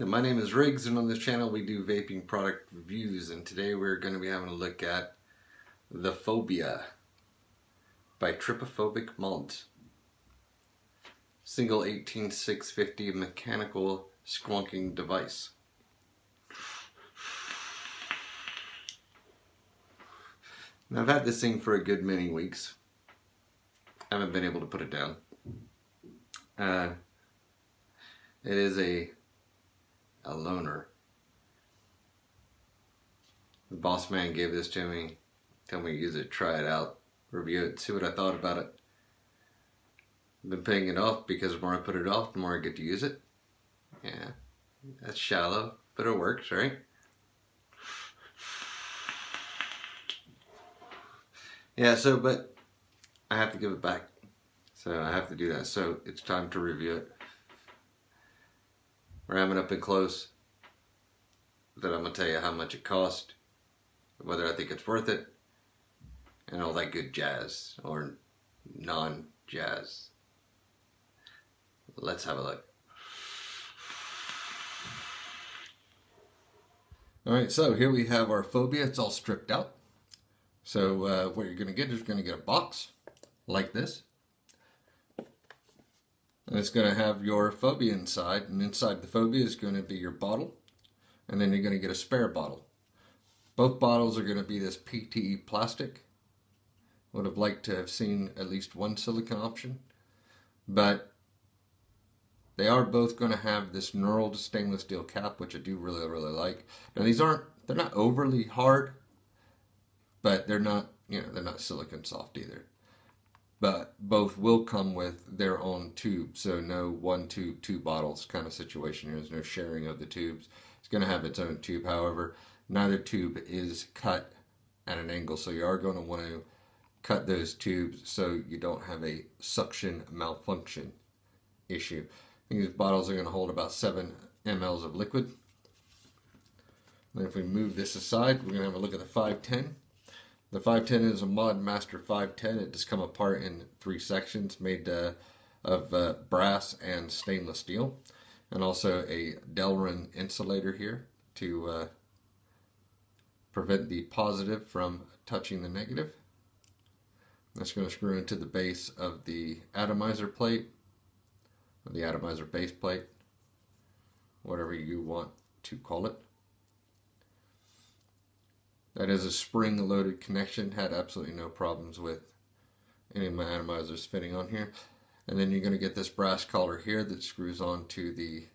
My name is Riggs, and on this channel we do vaping product reviews, and today we're going to be having a look at the Phobia by Trypophobic Mods. Single 18650 mechanical squonking device. Now, I've had this thing for a good many weeks. I haven't been able to put it down. It is a loner. The boss man gave this to me, told me to use it, try it out, review it, see what I thought about it. I've been putting it off because the more I put it off, the more I get to use it. Yeah, that's shallow, but it works, right? Yeah, but I have to give it back. So I have to do that. So it's time to review it. We're having up and close. Then I'm going to tell you how much it cost, whether I think it's worth it, and all that good jazz, or non-jazz. Let's have a look. Alright, so here we have our Phobia. It's all stripped out. So what you're going to get is you're going to get a box like this. And it's going to have your Phobia inside, and inside the Phobia is going to be your bottle, and then you're going to get a spare bottle. Both bottles are going to be this PTE plastic. Would have liked to have seen at least one silicone option, but they are both going to have this knurled stainless steel cap, which I do really like. Now they're not overly hard, but they're not, they're not silicone soft either. But both will come with their own tube, so no one tube, two bottles kind of situation. There's no sharing of the tubes. It's going to have its own tube. However, neither tube is cut at an angle, so you are going to want to cut those tubes so you don't have a suction malfunction issue. I think these bottles are going to hold about 7 mL of liquid. Then if we move this aside, we're going to have a look at the 510. The 510 is a Mod Master 510. It does come apart in 3 sections made of brass and stainless steel, and also a Delrin insulator here to prevent the positive from touching the negative. That's going to screw into the base of the atomizer plate, or the atomizer base plate, whatever you want to call it. That is a spring-loaded connection. Had absolutely no problems with any of my atomizers fitting on here. And then you're going to get this brass collar here that screws onto the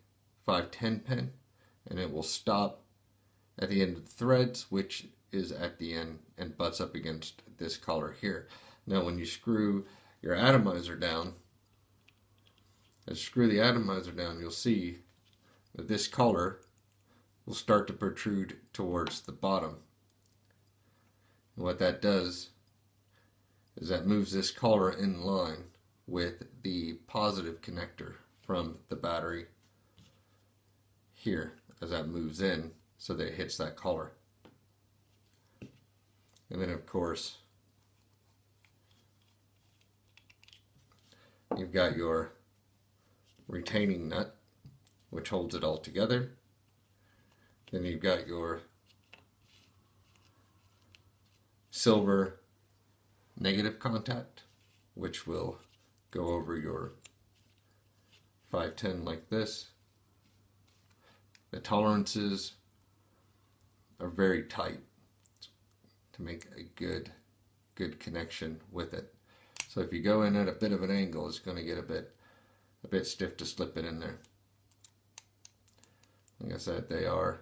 510 pin, and it will stop at the end of the threads, which is at the end and butts up against this collar here. Now when you screw your atomizer down, you'll see that this collar will start to protrude towards the bottom. And what that does is that moves this collar in line with the positive connector from the battery here as that moves in, so that it hits that collar. And then of course you've got your retaining nut, which holds it all together. Then you've got your silver negative contact, which will go over your 510 like this. The tolerances are very tight to make a good connection with it. So if you go in at a bit of an angle, it's going to get a bit stiff to slip it in there. Like I said, they are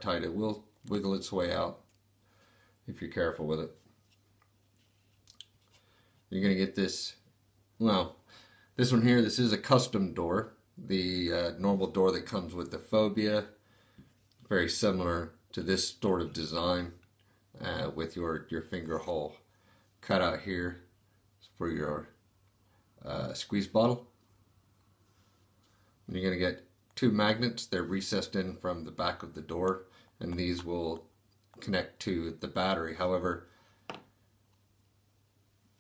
tight. It will wiggle its way out if you're careful with it. You're going to get this, well, this one here, this is a custom door. The normal door that comes with the Phobia, very similar to this sort of design, with your finger hole cut out here for your squeeze bottle. And you're going to get 2 magnets. They're recessed in from the back of the door, and these will connect to the battery. However,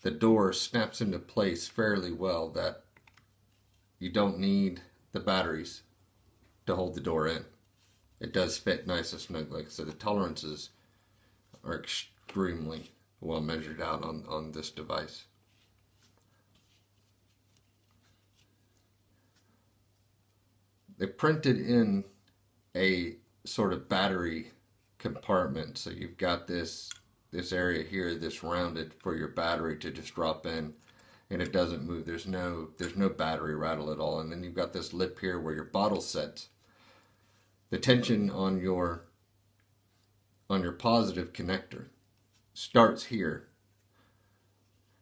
the door snaps into place fairly well that you don't need the batteries to hold the door in. it does fit nice and snug. Like I said, the tolerances are extremely well measured out on this device. They printed in a sort of battery compartment, so you've got this area here, this rounded for your battery to just drop in, and it doesn't move. There's no battery rattle at all. And then you've got this lip here where your bottle sets. The tension on your positive connector starts here,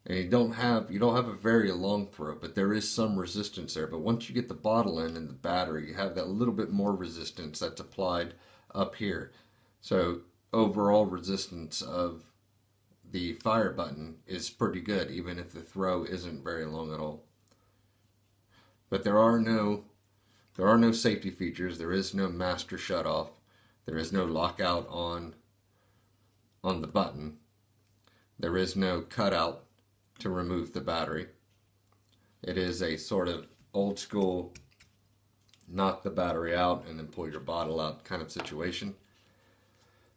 and you don't have a very long throw, but there is some resistance there. But once you get the bottle in and the battery, you have that little bit more resistance that's applied up here. So overall resistance of the fire button is pretty good, even if the throw isn't very long at all. But there are no safety features. There is no master shutoff. There is no lockout on the button. There is no cutout to remove the battery. It is a sort of old school knock the battery out and then pull your bottle out kind of situation.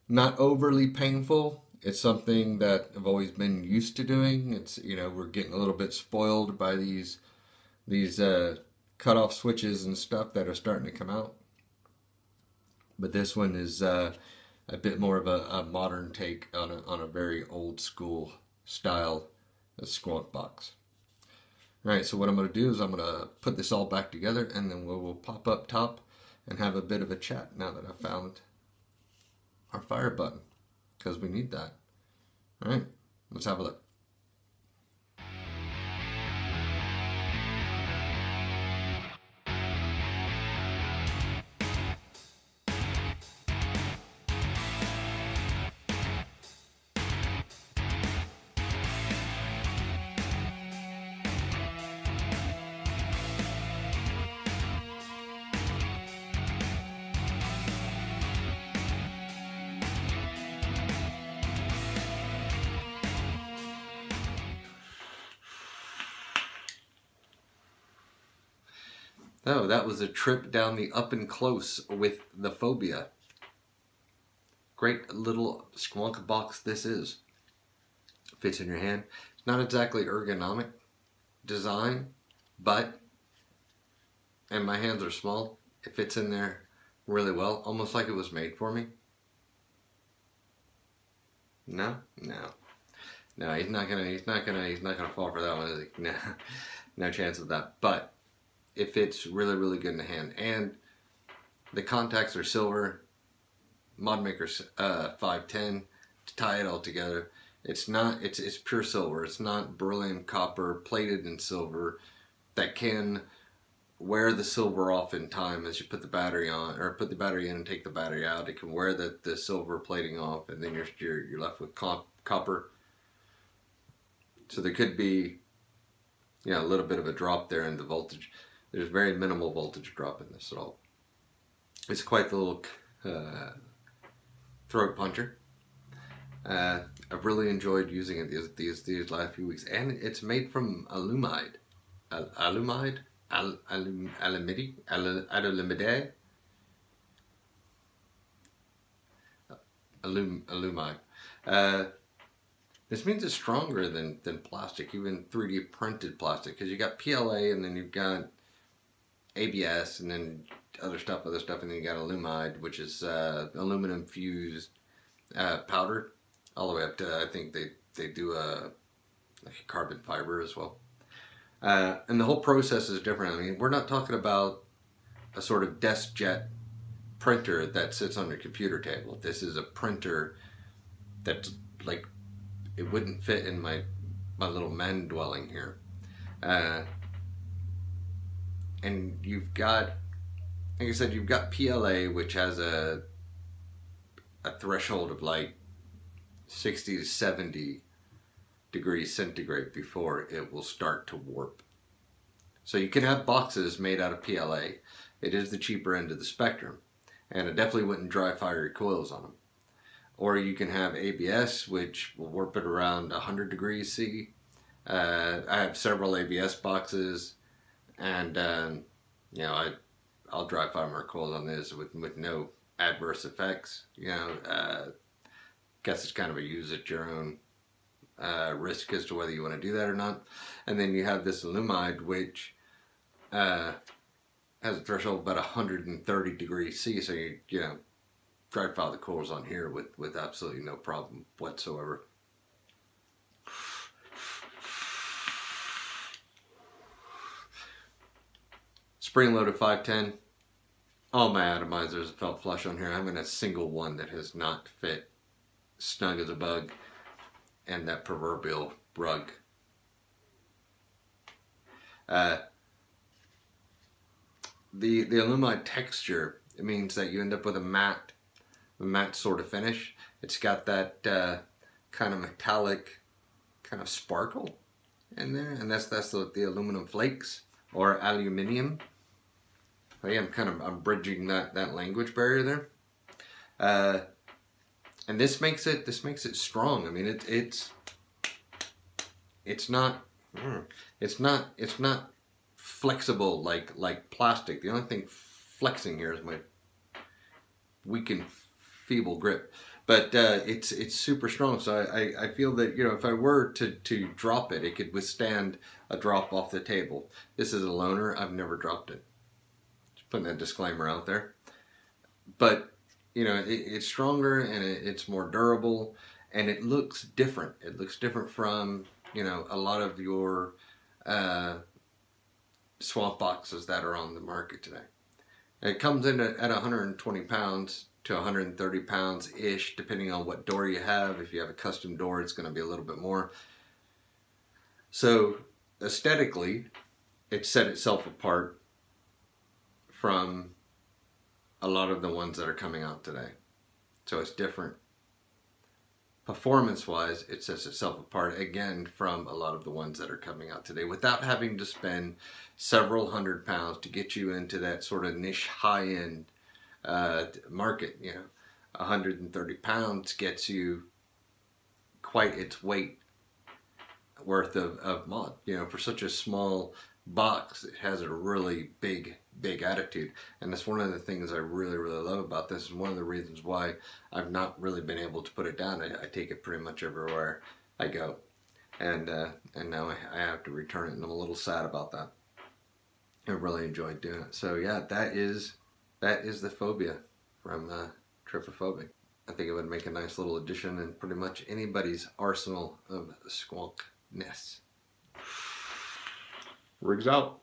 Not overly painful. It's something that I've always been used to doing. It's, you know, we're getting a little bit spoiled by these cutoff switches and stuff that are starting to come out. But this one is a bit more of a modern take on a very old school style squonk box. Alright, so what I'm going to do is I'm going to put this all back together, and then we'll pop up top and have a bit of a chat now that I've found our fire button, because we need that. Alright, let's have a look. Oh, that was a trip down the up and close with the Phobia. Great little squonk box this is. Fits in your hand. It's not exactly ergonomic design, but, and my hands are small, it fits in there really well, almost like it was made for me. No, he's not gonna fall for that one, is he? No, no chance of that. But it fits really, really good in the hand, and the contacts are silver. Modmaker 510 to tie it all together. It's pure silver. It's not beryllium copper plated in silver that can wear the silver off in time as you put the battery on, or put the battery in and take the battery out. It can wear the silver plating off, and then you're left with copper. So there could be, you know, a little bit of a drop there in the voltage. There's very minimal voltage drop in this at all. It's quite the little throat puncher. I've really enjoyed using it these last few weeks, and it's made from alumide, alumide. This means it's stronger than plastic, even 3D printed plastic, because you got PLA and then you've got ABS and then other stuff, and then you got alumide, which is aluminum fused powder, all the way up to, I think they do like a carbon fiber as well. And the whole process is different. I mean, we're not talking about a sort of desk jet printer that sits on your computer table. This is a printer that's like, it wouldn't fit in my little men dwelling here. And you've got, like I said, you've got PLA, which has a threshold of like 60 to 70 degrees centigrade before it will start to warp. So you can have boxes made out of PLA. It is the cheaper end of the spectrum, and it definitely wouldn't dry fire your coils on them. Or you can have ABS, which will warp it around 100 degrees C. I have several ABS boxes, and you know, I'll dry fire my coils on this with no adverse effects. Guess it's kind of a use at your own risk as to whether you want to do that or not. And then you have this alumide, which has a threshold of about 130 degrees C, so you dry file the coils on here with absolutely no problem whatsoever. Spring loaded 510. All my atomizers have felt flush on here. I haven't a single one that has not fit snug as a bug, and that proverbial rug. The alumide texture, it means that you end up with a matte sort of finish. It's got that kind of metallic kind of sparkle in there, and that's the aluminum flakes or aluminium. Yeah, I'm bridging that language barrier there, and this makes it strong. I mean, it's not flexible like plastic. The only thing flexing here is my weak and feeble grip, but it's super strong. So I feel that if I were to drop it, it could withstand a drop off the table. This is a loaner. I've never dropped it. Putting that disclaimer out there, but it's stronger and it's more durable, and it looks different. It looks different from a lot of your swamp boxes that are on the market today. And it comes in at 120 pounds to 130 pounds ish, depending on what door you have. If you have a custom door, it's going to be a little bit more. So aesthetically, it set itself apart from a lot of the ones that are coming out today. So it's different. Performance-wise, it sets itself apart again from a lot of the ones that are coming out today without having to spend several £100s to get you into that sort of niche high-end market. 130 pounds gets you quite its weight worth of mod. For such a small box, it has a really big attitude, and that's one of the things I really love about this, and one of the reasons why I've not really been able to put it down. I take it pretty much everywhere I go, and now I have to return it, and I'm a little sad about that. I really enjoyed doing it. So yeah, that is the Phobia from Trypophobic. I think it would make a nice little addition in pretty much anybody's arsenal of squonkness. Rigs out.